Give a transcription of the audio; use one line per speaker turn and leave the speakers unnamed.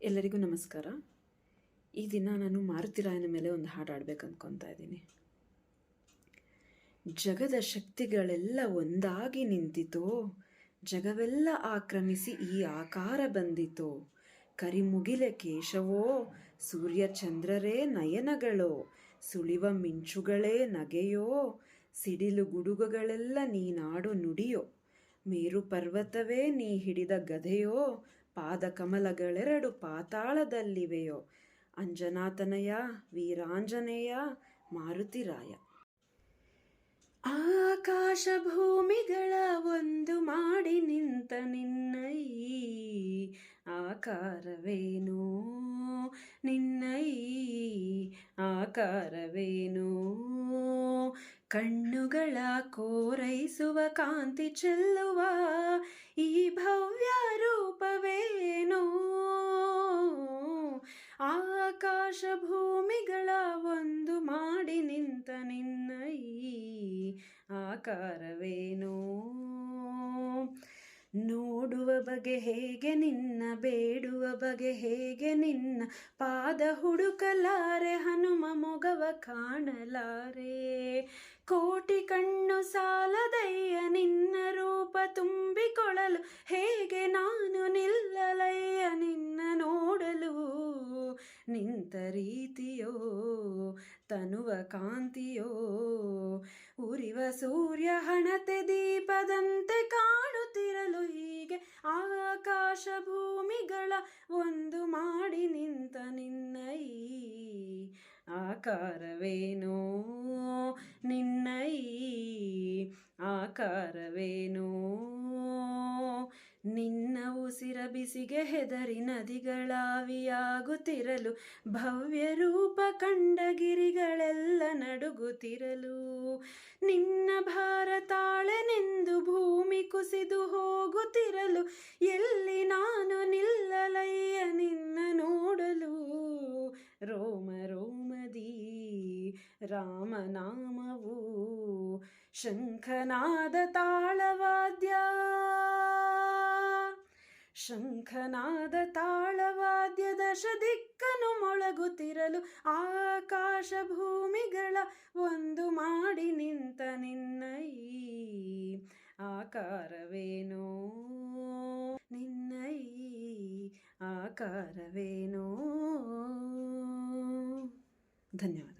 ಎಲ್ಲರಿಗೂ ನಮಸ್ಕಾರ. ಈ ದಿನ ನಾನು ಮಾರುತಿರಾಯನ ಮೇಲೆ ಒಂದು ಹಾಡು ಆಡ್ಬೇಕು ಅಂದ್ಕೊತಾ ಇದ್ದೀನಿ. ಜಗದ ಶಕ್ತಿಗಳೆಲ್ಲ ಒಂದಾಗಿ ನಿಂತಿತೋ, ಜಗವೆಲ್ಲ ಆಕ್ರಮಿಸಿ ಈ ಆಕಾರ ಬಂದಿತೋ. ಕರಿಮುಗಿಲೆ ಕೇಶವೋ, ಸೂರ್ಯ ಚಂದ್ರರೇ ನಯನಗಳೋ, ಸುಳಿವ ಮಿಂಚುಗಳೇ ನಗೆಯೋ, ಸಿಡಿಲು ಗುಡುಗುಗಳೆಲ್ಲ ನೀನಾಡೋ ನುಡಿಯೋ. ಮೇರು ಪರ್ವತವೇ ನೀ ಹಿಡಿದ ಗದೆಯೋ, ಪಾದ ಕಮಲಗಳೆರಡು ಪಾತಾಳದಲ್ಲಿವೆಯೋ. ಅಂಜನಾತನಯ ವೀರಾಂಜನೇಯ ಮಾರುತಿರಾಯ. ಆಕಾಶ ಭೂಮಿಗಳ ಒಂದು ಮಾಡಿ ನಿಂತ ನಿನ್ನೈ ಆಕಾರವೇನೋ, ನಿನ್ನೈ ಆಕಾರವೇನೋ. ಕಣ್ಣುಗಳ ಕೋರೈಸುವ ಕಾಂತಿ ಚೆಲ್ಲುವ ಈ ಭವ್ಯ ರೂಪವೇನೋ. ಆಕಾಶ ಭೂಮಿಗಳ ಒಂದು ಮಾಡಿ ನಿಂತ ನಿನ್ನೈ ಆಕಾರವೇನೋ. ನೋಡುವ ಬಗೆ ಹೇಗೆ ನಿನ್ನ, ಬೇಡುವ ಬಗೆ ಹೇಗೆ ನಿನ್ನ, ಪಾದ ಹುಡುಕಲಾರೆ ಹನುಮ ಮೊಗವ ಕಾಣಲಾರೆ. ಕೋಟಿ ಕಣ್ಣು ಸಾಲದಯ್ಯ ನಿನ್ನ ರೂಪ ತುಂಬಿಕೊಳ್ಳಲು, ಹೇಗೆ ನಾನು ನಿಲ್ಲಲಯ್ಯ ನಿನ್ನ ನೋಡಲು. ನಿಂತ ರೀತಿಯೋ ತನುವ ಕಾಂತಿಯೋ, ಉರಿವ ಸೂರ್ಯ ಹಣತೆ ದೀಪದಂತೆ ಕಾಣುತ್ತಿರಲು. ಹೀಗೆ ಆಕಾಶ ಭೂಮಿಗಳ ಒಂದು ಮಾಡಿ ನಿಂತ ನಿನ್ನೈ ಆಕಾರವೇನೋ, ನಿನ್ನೈ ಆಕಾರವೇನೋ. ನಿನ್ನ ಉಸಿರ ಬಿಸಿಗೆ ಹೆದರಿ ನದಿಗಳಾವಿಯಾಗುತ್ತಿರಲು, ಭವ್ಯ ರೂಪ ಕಂಡ ಗಿರಿಗಳೆಲ್ಲ ನಡುಗುತ್ತಿರಲು. ನಿನ್ನ ಭಾರ ತಾಳೆನೆಂದು ಭೂಮಿ ಕುಸಿದು ಹೋಗುತ್ತಿರಲು, ಎಲ್ಲಿ ನಾನು ನಿಲ್ಲಲಯ್ಯ ನಿನ್ನ ನೋಡಲು. ರೋಮ ರೋಮದಿ ರಾಮನಾಮವು ಶಂಖನಾದ ತಾಳವಾದ್ಯ, ಶಂಖನಾದ ತಾಳವಾದ್ಯ ದಶ ದಿಕ್ಕನು ಮೊಳಗುತ್ತಿರಲು. ಆಕಾಶ ಭೂಮಿಗಳ ಒಂದು ಮಾಡಿ ನಿಂತ ನಿನ್ನೈ ಆಕಾರವೇನೋ, ನಿನ್ನೈ ಆಕಾರವೇನೋ. ಧನ್ಯವಾದ.